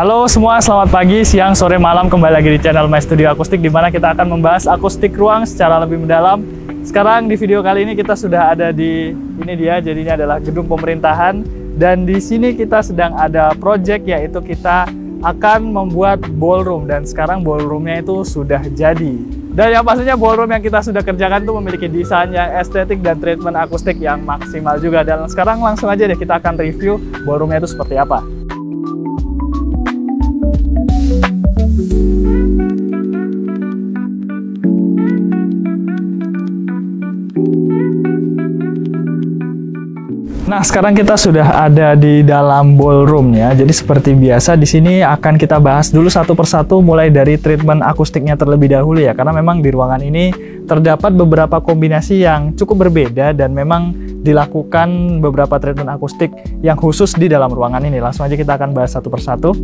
Halo semua, selamat pagi, siang, sore, malam. Kembali lagi di channel My Studio Akustik, di mana kita akan membahas akustik ruang secara lebih mendalam. Sekarang di video kali ini kita sudah ada di ini dia, jadi ini adalah gedung pemerintahan. Dan di sini kita sedang ada project, yaitu kita akan membuat ballroom. Dan sekarang ballroomnya itu sudah jadi. Dan yang pastinya ballroom yang kita sudah kerjakan itu memiliki desain yang estetik dan treatment akustik yang maksimal juga. Dan sekarang langsung aja deh kita akan review ballroomnya itu seperti apa. Nah, sekarang kita sudah ada di dalam ballroom ya. Jadi seperti biasa di sini akan kita bahas dulu satu persatu mulai dari treatment akustiknya terlebih dahulu ya. Karena memang di ruangan ini terdapat beberapa kombinasi yang cukup berbeda dan memang dilakukan beberapa treatment akustik yang khusus di dalam ruangan ini. Langsung aja kita akan bahas satu persatu.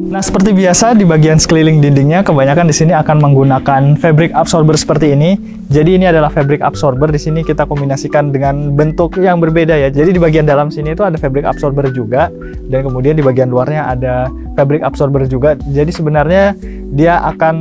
Nah, seperti biasa di bagian sekeliling dindingnya kebanyakan di sini akan menggunakan fabric absorber seperti ini. Jadi ini adalah fabric absorber, di sini kita kombinasikan dengan bentuk yang berbeda ya. Jadi di bagian dalam sini itu ada fabric absorber juga, dan kemudian di bagian luarnya ada fabric absorber juga. Jadi sebenarnya dia akan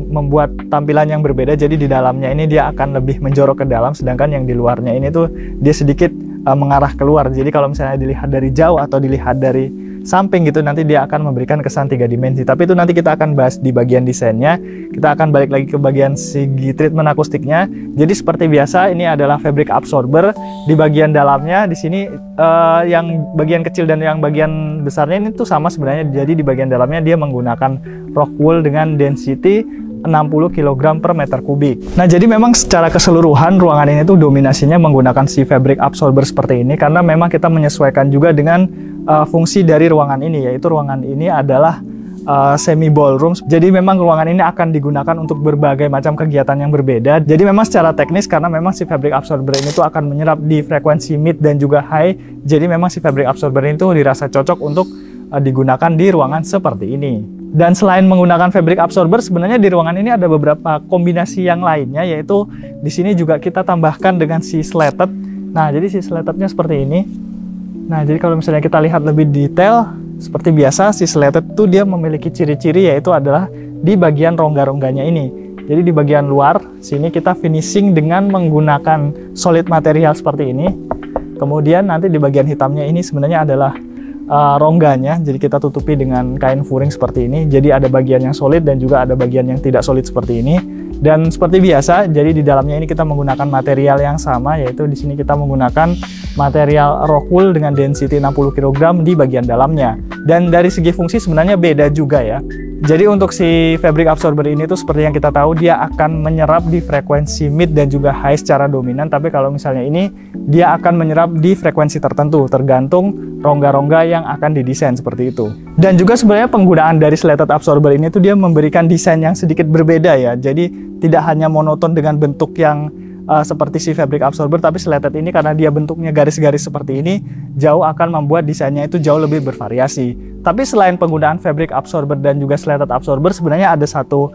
membuat tampilan yang berbeda. Jadi di dalamnya ini dia akan lebih menjorok ke dalam, sedangkan yang di luarnya ini tuh dia sedikit mengarah keluar. Jadi kalau misalnya dilihat dari jauh atau dilihat dari samping gitu, nanti dia akan memberikan kesan 3 dimensi. Tapi itu nanti kita akan bahas di bagian desainnya. Kita akan balik lagi ke bagian segi treatment akustiknya. Jadi seperti biasa ini adalah fabric absorber. Di bagian dalamnya di sini yang bagian kecil dan yang bagian besarnya ini tuh sama sebenarnya. Jadi di bagian dalamnya dia menggunakan rock wool dengan density 60 kg per meter kubik. Nah, jadi memang secara keseluruhan ruangan ini tuh dominasinya menggunakan si fabric absorber seperti ini, karena memang kita menyesuaikan juga dengan fungsi dari ruangan ini, yaitu ruangan ini adalah semi ballroom. Jadi memang ruangan ini akan digunakan untuk berbagai macam kegiatan yang berbeda. Jadi memang secara teknis, karena memang si fabric absorber ini tuh akan menyerap di frekuensi mid dan juga high. Jadi memang si fabric absorber ini tuh dirasa cocok untuk digunakan di ruangan seperti ini. Dan selain menggunakan fabric absorber, sebenarnya di ruangan ini ada beberapa kombinasi yang lainnya, yaitu di sini juga kita tambahkan dengan si slatted. Nah, jadi si slattednya seperti ini. Nah, jadi kalau misalnya kita lihat lebih detail, seperti biasa si slatted itu dia memiliki ciri-ciri, yaitu adalah di bagian rongga-rongganya ini. Jadi di bagian luar sini kita finishing dengan menggunakan solid material seperti ini. Kemudian nanti di bagian hitamnya ini sebenarnya adalah rongganya, jadi kita tutupi dengan kain furing seperti ini. Jadi ada bagian yang solid dan juga ada bagian yang tidak solid seperti ini. Dan seperti biasa, jadi di dalamnya ini kita menggunakan material yang sama, yaitu di sini kita menggunakan material rock wool dengan density 60 kg di bagian dalamnya. Dan dari segi fungsi sebenarnya beda juga ya. Jadi untuk si fabric absorber ini tuh seperti yang kita tahu, dia akan menyerap di frekuensi mid dan juga high secara dominan. Tapi kalau misalnya ini, dia akan menyerap di frekuensi tertentu, tergantung rongga-rongga yang akan didesain seperti itu. Dan juga sebenarnya penggunaan dari slatted absorber ini tuh dia memberikan desain yang sedikit berbeda ya. Jadi tidak hanya monoton dengan bentuk yang seperti si fabric absorber, tapi slatted ini karena dia bentuknya garis-garis seperti ini, jauh akan membuat desainnya itu jauh lebih bervariasi. Tapi selain penggunaan fabric absorber dan juga slatted absorber, sebenarnya ada satu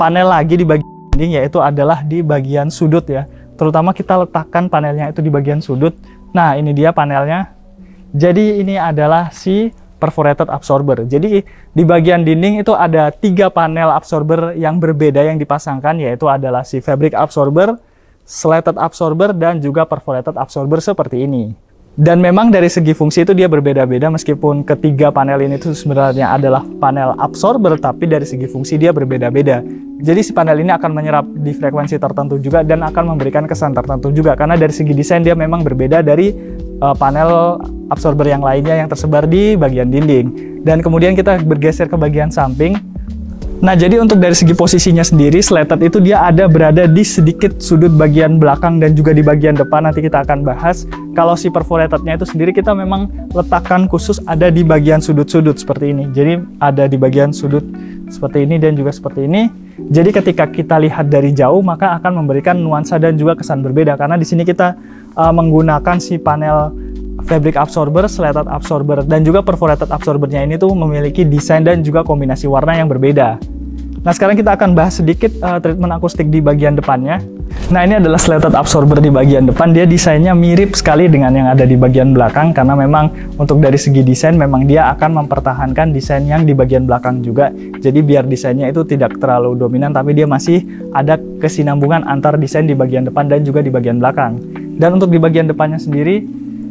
panel lagi di bagian dinding, yaitu adalah di bagian sudut ya. Terutama kita letakkan panelnya itu di bagian sudut. Nah, ini dia panelnya. Jadi ini adalah si perforated absorber. Jadi di bagian dinding itu ada 3 panel absorber yang berbeda yang dipasangkan, yaitu adalah si fabric absorber, slatted absorber, dan juga perforated absorber seperti ini. Dan memang dari segi fungsi itu dia berbeda-beda, meskipun ketiga panel ini itu sebenarnya adalah panel absorber, tapi dari segi fungsi dia berbeda-beda. Jadi si panel ini akan menyerap di frekuensi tertentu juga dan akan memberikan kesan tertentu juga, karena dari segi desain dia memang berbeda dari panel absorber yang lainnya yang tersebar di bagian dinding. Dan kemudian kita bergeser ke bagian samping. Nah, jadi untuk dari segi posisinya sendiri, slatted itu dia berada di sedikit sudut bagian belakang dan juga di bagian depan. Nanti kita akan bahas. Kalau si perforatednya itu sendiri kita memang letakkan khusus ada di bagian sudut-sudut seperti ini. Jadi ada di bagian sudut seperti ini dan juga seperti ini. Jadi ketika kita lihat dari jauh, maka akan memberikan nuansa dan juga kesan berbeda, karena di sini kita menggunakan si panel fabric absorber, slatted absorber, dan juga perforated absorbernya ini tuh memiliki desain dan juga kombinasi warna yang berbeda. Nah, sekarang kita akan bahas sedikit treatment akustik di bagian depannya. Nah, ini adalah slatted absorber di bagian depan. Dia desainnya mirip sekali dengan yang ada di bagian belakang, karena memang untuk dari segi desain memang dia akan mempertahankan desain yang di bagian belakang juga. Jadi biar desainnya itu tidak terlalu dominan, tapi dia masih ada kesinambungan antar desain di bagian depan dan juga di bagian belakang. Dan untuk di bagian depannya sendiri,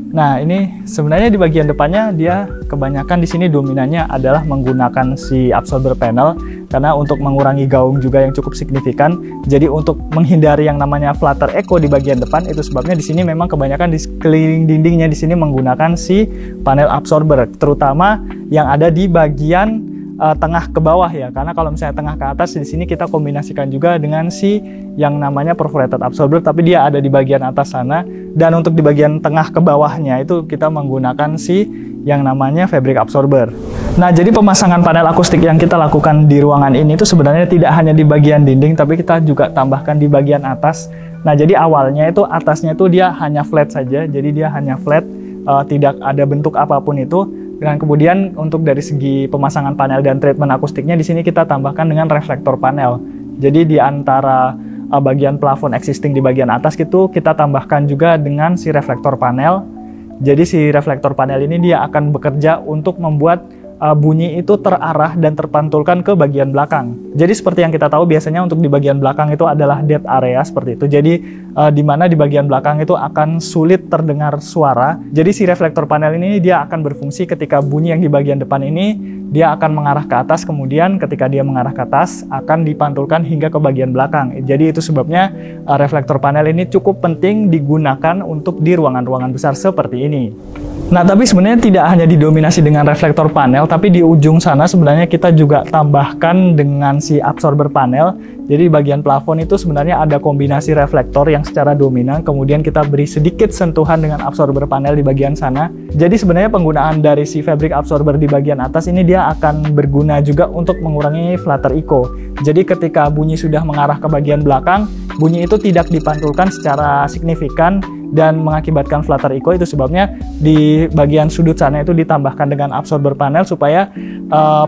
nah ini sebenarnya di bagian depannya dia kebanyakan di sini dominannya adalah menggunakan si absorber panel, karena untuk mengurangi gaung juga yang cukup signifikan. Jadi untuk menghindari yang namanya flutter echo di bagian depan, itu sebabnya di sini memang kebanyakan di sekeliling dindingnya di sini menggunakan si panel absorber, terutama yang ada di bagian tengah ke bawah ya. Karena kalau misalnya tengah ke atas, di sini kita kombinasikan juga dengan si yang namanya perforated absorber, tapi dia ada di bagian atas sana. Dan untuk di bagian tengah ke bawahnya itu kita menggunakan si yang namanya fabric absorber. Nah, jadi pemasangan panel akustik yang kita lakukan di ruangan ini itu sebenarnya tidak hanya di bagian dinding, tapi kita juga tambahkan di bagian atas. Nah, jadi awalnya itu atasnya itu dia hanya flat saja, jadi dia hanya flat, tidak ada bentuk apapun itu. Dan kemudian untuk dari segi pemasangan panel dan treatment akustiknya di sini kita tambahkan dengan reflektor panel. Jadi di antara bagian plafon existing di bagian atas itu kita tambahkan juga dengan si reflektor panel. Jadi si reflektor panel ini dia akan bekerja untuk membuat bunyi itu terarah dan terpantulkan ke bagian belakang. Jadi seperti yang kita tahu biasanya untuk di bagian belakang itu adalah dead area seperti itu. Jadi di mana di bagian belakang itu akan sulit terdengar suara. Jadi si reflektor panel ini dia akan berfungsi ketika bunyi yang di bagian depan ini dia akan mengarah ke atas, kemudian ketika dia mengarah ke atas akan dipantulkan hingga ke bagian belakang. Jadi itu sebabnya reflektor panel ini cukup penting digunakan untuk di ruangan-ruangan besar seperti ini. Nah, tapi sebenarnya tidak hanya didominasi dengan reflektor panel, tapi di ujung sana sebenarnya kita juga tambahkan dengan si absorber panel. Jadi di bagian plafon itu sebenarnya ada kombinasi reflektor yang secara dominan, kemudian kita beri sedikit sentuhan dengan absorber panel di bagian sana. Jadi sebenarnya penggunaan dari si fabric absorber di bagian atas ini dia akan berguna juga untuk mengurangi flutter echo. Jadi ketika bunyi sudah mengarah ke bagian belakang, bunyi itu tidak dipantulkan secara signifikan dan mengakibatkan flutter echo. Itu sebabnya di bagian sudut sana itu ditambahkan dengan absorber panel supaya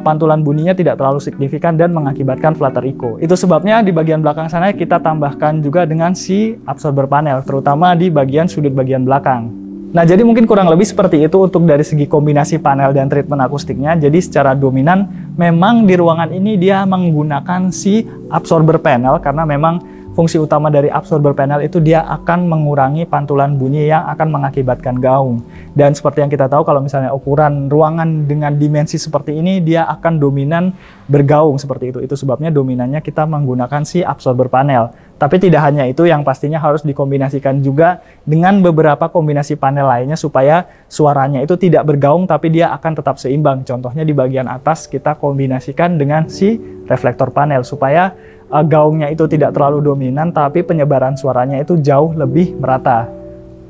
pantulan bunyinya tidak terlalu signifikan dan mengakibatkan flutter echo. Itu sebabnya di bagian belakang sana kita tambahkan juga dengan si absorber panel, terutama di bagian sudut bagian belakang. Nah, jadi mungkin kurang lebih seperti itu untuk dari segi kombinasi panel dan treatment akustiknya. Jadi secara dominan memang di ruangan ini dia menggunakan si absorber panel, karena memang fungsi utama dari absorber panel itu dia akan mengurangi pantulan bunyi yang akan mengakibatkan gaung. Dan seperti yang kita tahu kalau misalnya ukuran ruangan dengan dimensi seperti ini dia akan dominan bergaung seperti itu. Itu sebabnya dominannya kita menggunakan si absorber panel. Tapi tidak hanya itu, yang pastinya harus dikombinasikan juga dengan beberapa kombinasi panel lainnya supaya suaranya itu tidak bergaung tapi dia akan tetap seimbang. Contohnya di bagian atas kita kombinasikan dengan si reflektor panel supaya gaungnya itu tidak terlalu dominan tapi penyebaran suaranya itu jauh lebih merata.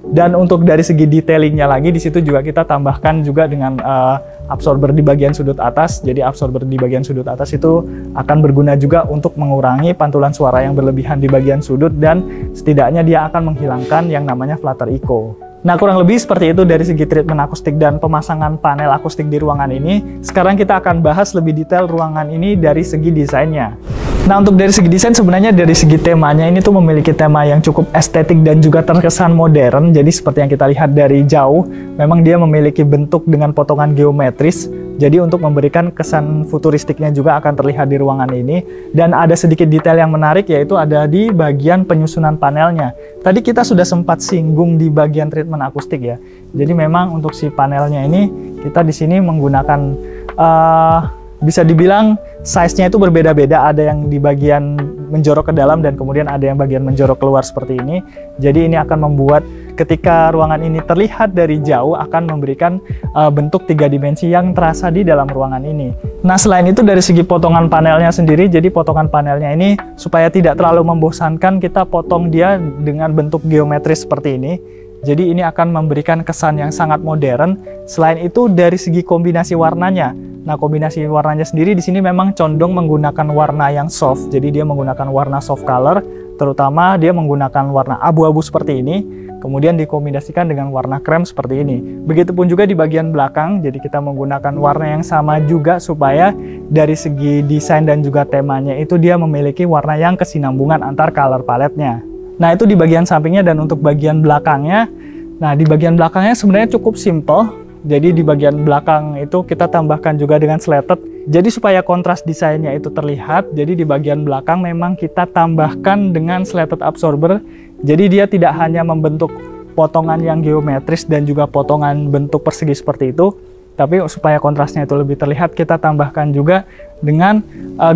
Dan untuk dari segi detailingnya lagi di situ juga kita tambahkan juga dengan absorber di bagian sudut atas. Jadi absorber di bagian sudut atas itu akan berguna juga untuk mengurangi pantulan suara yang berlebihan di bagian sudut dan setidaknya dia akan menghilangkan yang namanya flutter echo. Nah, kurang lebih seperti itu dari segi treatment akustik dan pemasangan panel akustik di ruangan ini. Sekarang kita akan bahas lebih detail ruangan ini dari segi desainnya. Nah, untuk dari segi desain sebenarnya dari segi temanya ini tuh memiliki tema yang cukup estetik dan juga terkesan modern. Jadi seperti yang kita lihat dari jauh, memang dia memiliki bentuk dengan potongan geometris. Jadi untuk memberikan kesan futuristiknya juga akan terlihat di ruangan ini. Dan ada sedikit detail yang menarik yaitu ada di bagian penyusunan panelnya. Tadi kita sudah sempat singgung di bagian treatment akustik ya. Jadi memang untuk si panelnya ini kita di sini menggunakan bisa dibilang size-nya itu berbeda-beda, ada yang di bagian menjorok ke dalam dan kemudian ada yang bagian menjorok keluar seperti ini. Jadi ini akan membuat ketika ruangan ini terlihat dari jauh akan memberikan bentuk 3 dimensi yang terasa di dalam ruangan ini. Nah, selain itu dari segi potongan panelnya sendiri, jadi potongan panelnya ini supaya tidak terlalu membosankan kita potong dia dengan bentuk geometris seperti ini. Jadi ini akan memberikan kesan yang sangat modern. Selain itu dari segi kombinasi warnanya. Nah, kombinasi warnanya sendiri di sini memang condong menggunakan warna yang soft. Jadi dia menggunakan warna soft color, terutama dia menggunakan warna abu-abu seperti ini. kemudian dikombinasikan dengan warna krem seperti ini. Begitupun juga di bagian belakang, jadi kita menggunakan warna yang sama juga supaya dari segi desain dan juga temanya itu dia memiliki warna yang kesinambungan antar color palette-nya. Nah, itu di bagian sampingnya. Dan untuk bagian belakangnya, nah di bagian belakangnya sebenarnya cukup simple. Jadi di bagian belakang itu kita tambahkan juga dengan slated. Jadi supaya kontras desainnya itu terlihat, jadi di bagian belakang memang kita tambahkan dengan slated absorber. Jadi dia tidak hanya membentuk potongan yang geometris dan juga potongan bentuk persegi seperti itu, tapi supaya kontrasnya itu lebih terlihat, kita tambahkan juga dengan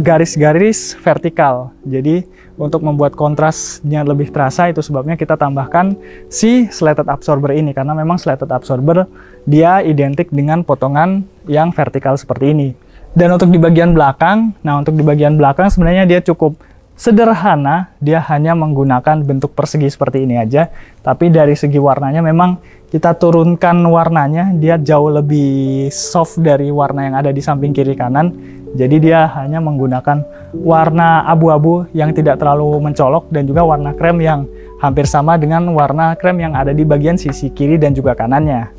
garis-garis vertikal. Jadi untuk membuat kontrasnya lebih terasa, itu sebabnya kita tambahkan si slated absorber ini, karena memang slated absorber dia identik dengan potongan yang vertikal seperti ini. Dan untuk di bagian belakang, nah untuk di bagian belakang sebenarnya dia cukup sederhana, dia hanya menggunakan bentuk persegi seperti ini aja. Tapi dari segi warnanya memang kita turunkan warnanya, dia jauh lebih soft dari warna yang ada di samping kiri kanan. Jadi dia hanya menggunakan warna abu-abu yang tidak terlalu mencolok dan juga warna krem yang hampir sama dengan warna krem yang ada di bagian sisi kiri dan juga kanannya.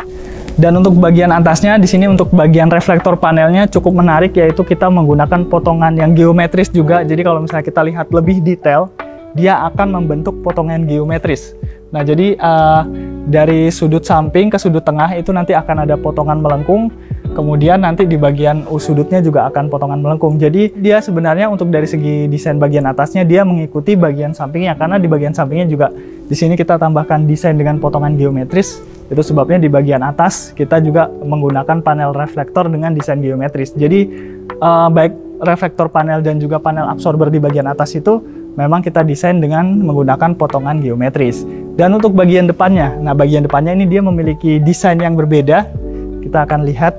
Dan untuk bagian atasnya, di sini untuk bagian reflektor panelnya cukup menarik, yaitu kita menggunakan potongan yang geometris juga. Jadi kalau misalnya kita lihat lebih detail, dia akan membentuk potongan geometris. Nah, jadi dari sudut samping ke sudut tengah itu nanti akan ada potongan melengkung. Kemudian nanti di bagian sudutnya juga akan potongan melengkung. Jadi dia sebenarnya untuk dari segi desain bagian atasnya dia mengikuti bagian sampingnya, karena di bagian sampingnya juga di sini kita tambahkan desain dengan potongan geometris. Itu sebabnya di bagian atas kita juga menggunakan panel reflektor dengan desain geometris. Jadi baik reflektor panel dan juga panel absorber di bagian atas itu memang kita desain dengan menggunakan potongan geometris. Dan untuk bagian depannya, nah bagian depannya ini dia memiliki desain yang berbeda. Kita akan lihat.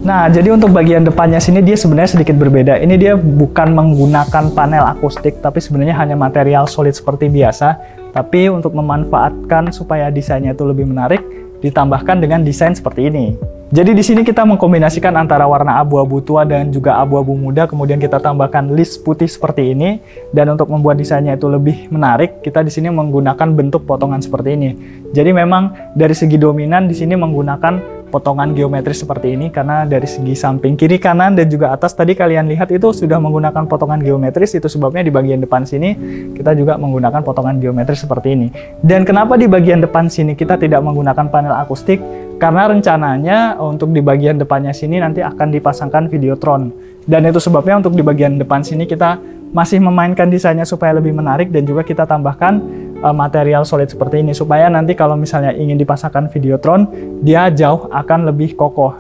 Nah, jadi untuk bagian depannya sini dia sebenarnya sedikit berbeda. Ini dia bukan menggunakan panel akustik, tapi sebenarnya hanya material solid seperti biasa. Tapi untuk memanfaatkan supaya desainnya itu lebih menarik, ditambahkan dengan desain seperti ini. Jadi di sini kita mengkombinasikan antara warna abu-abu tua dan juga abu-abu muda, kemudian kita tambahkan list putih seperti ini. Dan untuk membuat desainnya itu lebih menarik, kita di sini menggunakan bentuk potongan seperti ini. Jadi memang dari segi dominan di sini menggunakan potongan geometris seperti ini, karena dari segi samping kiri, kanan, dan juga atas tadi kalian lihat itu sudah menggunakan potongan geometris. Itu sebabnya di bagian depan sini kita juga menggunakan potongan geometris seperti ini. Dan kenapa di bagian depan sini kita tidak menggunakan panel akustik? Karena rencananya untuk di bagian depannya sini nanti akan dipasangkan Videotron. Dan itu sebabnya untuk di bagian depan sini kita masih memainkan desainnya supaya lebih menarik, dan juga kita tambahkan material solid seperti ini supaya nanti kalau misalnya ingin dipasangkan Videotron dia jauh akan lebih kokoh.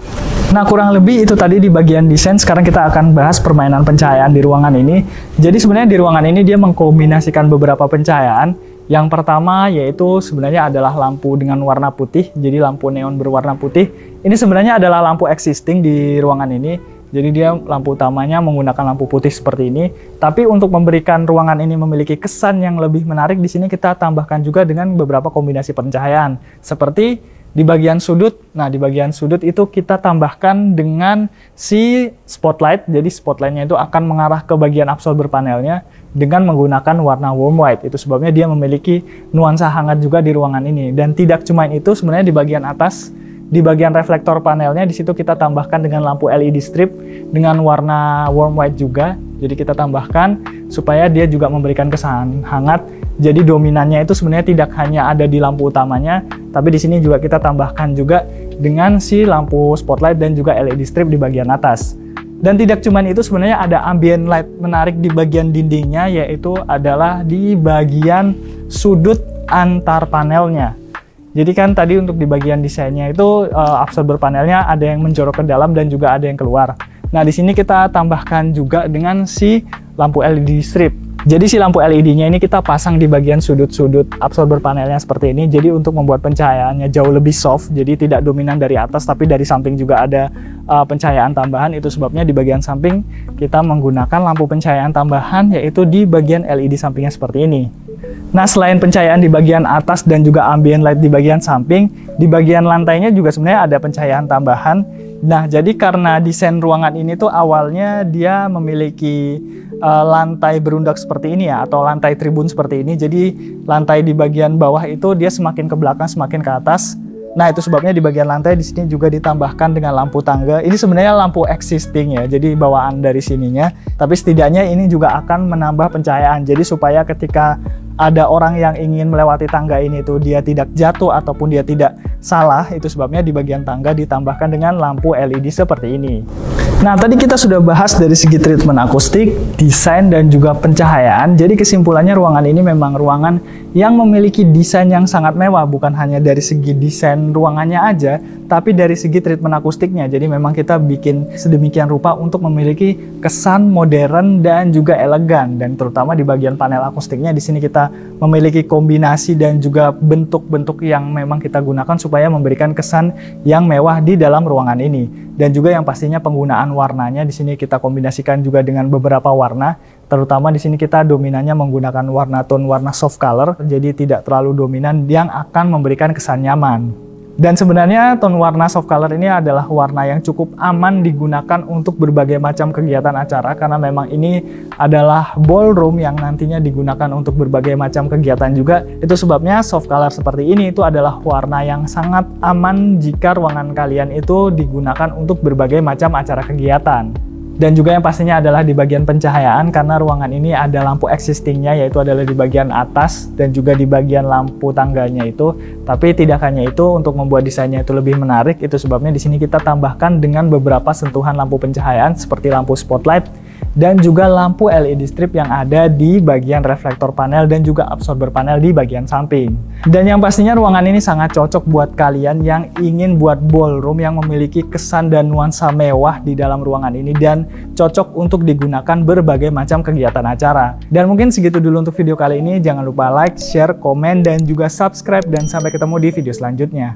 Nah, kurang lebih itu tadi di bagian desain. Sekarang kita akan bahas permainan pencahayaan di ruangan ini. Jadi sebenarnya di ruangan ini dia mengkombinasikan beberapa pencahayaan. Yang pertama yaitu sebenarnya adalah lampu dengan warna putih, jadi lampu neon berwarna putih. Ini sebenarnya adalah lampu existing di ruangan ini. Jadi dia lampu utamanya menggunakan lampu putih seperti ini. Tapi untuk memberikan ruangan ini memiliki kesan yang lebih menarik, di sini kita tambahkan juga dengan beberapa kombinasi pencahayaan. Seperti di bagian sudut. Nah, di bagian sudut itu kita tambahkan dengan si spotlight. Jadi spotlightnya itu akan mengarah ke bagian absorber panelnya dengan menggunakan warna warm white. Itu sebabnya dia memiliki nuansa hangat juga di ruangan ini. Dan tidak cuma itu, sebenarnya di bagian atas, di bagian reflektor panelnya, di situ kita tambahkan dengan lampu LED strip dengan warna warm white juga. Jadi kita tambahkan supaya dia juga memberikan kesan hangat. Jadi dominannya itu sebenarnya tidak hanya ada di lampu utamanya, tapi di sini juga kita tambahkan juga dengan si lampu spotlight dan juga LED strip di bagian atas. Dan tidak cuma itu, sebenarnya ada ambient light menarik di bagian dindingnya, yaitu adalah di bagian sudut antar panelnya. Jadi kan tadi untuk di bagian desainnya itu absorber panelnya ada yang menjorok ke dalam dan juga ada yang keluar. Nah, di sini kita tambahkan juga dengan si lampu LED strip. Jadi si lampu LED-nya ini kita pasang di bagian sudut-sudut absorber panelnya seperti ini. Jadi untuk membuat pencahayaannya jauh lebih soft, jadi tidak dominan dari atas, tapi dari samping juga ada pencahayaan tambahan. Itu sebabnya di bagian samping kita menggunakan lampu pencahayaan tambahan, yaitu di bagian LED sampingnya seperti ini. Nah, selain pencahayaan di bagian atas dan juga ambient light di bagian samping, di bagian lantainya juga sebenarnya ada pencahayaan tambahan. Nah, jadi karena desain ruangan ini tuh awalnya dia memiliki lantai berundak seperti ini ya, atau lantai tribun seperti ini. Jadi lantai di bagian bawah itu dia semakin ke belakang, semakin ke atas. Nah, itu sebabnya di bagian lantai di sini juga ditambahkan dengan lampu tangga. Ini sebenarnya lampu existing ya, jadi bawaan dari sininya. Tapi setidaknya ini juga akan menambah pencahayaan. Jadi supaya ketika ada orang yang ingin melewati tangga ini tuh dia tidak jatuh ataupun dia tidak salah, itu sebabnya di bagian tangga ditambahkan dengan lampu LED seperti ini. Nah, tadi kita sudah bahas dari segi treatment akustik, desain, dan juga pencahayaan. Jadi kesimpulannya ruangan ini memang ruangan yang memiliki desain yang sangat mewah, bukan hanya dari segi desain ruangannya aja, tapi dari segi treatment akustiknya. Jadi memang kita bikin sedemikian rupa untuk memiliki kesan modern dan juga elegan. Dan terutama di bagian panel akustiknya, di sini kita memiliki kombinasi dan juga bentuk-bentuk yang memang kita gunakan supaya memberikan kesan yang mewah di dalam ruangan ini. Dan juga yang pastinya penggunaan warnanya di sini kita kombinasikan juga dengan beberapa warna. Terutama di sini kita dominannya menggunakan warna tone warna soft color, jadi tidak terlalu dominan yang akan memberikan kesan nyaman. Dan sebenarnya tone warna soft color ini adalah warna yang cukup aman digunakan untuk berbagai macam kegiatan acara, karena memang ini adalah ballroom yang nantinya digunakan untuk berbagai macam kegiatan juga. Itu sebabnya soft color seperti ini itu adalah warna yang sangat aman jika ruangan kalian itu digunakan untuk berbagai macam acara kegiatan. Dan juga yang pastinya adalah di bagian pencahayaan, karena ruangan ini ada lampu existingnya, yaitu adalah di bagian atas dan juga di bagian lampu tangganya itu. Tapi tidak hanya itu, untuk membuat desainnya itu lebih menarik, itu sebabnya di sini kita tambahkan dengan beberapa sentuhan lampu pencahayaan seperti lampu spotlight dan juga lampu LED strip yang ada di bagian reflektor panel dan juga absorber panel di bagian samping. Dan yang pastinya ruangan ini sangat cocok buat kalian yang ingin buat ballroom yang memiliki kesan dan nuansa mewah di dalam ruangan ini, dan cocok untuk digunakan berbagai macam kegiatan acara. Dan mungkin segitu dulu untuk video kali ini. Jangan lupa like, share, komen, dan juga subscribe, dan sampai ketemu di video selanjutnya.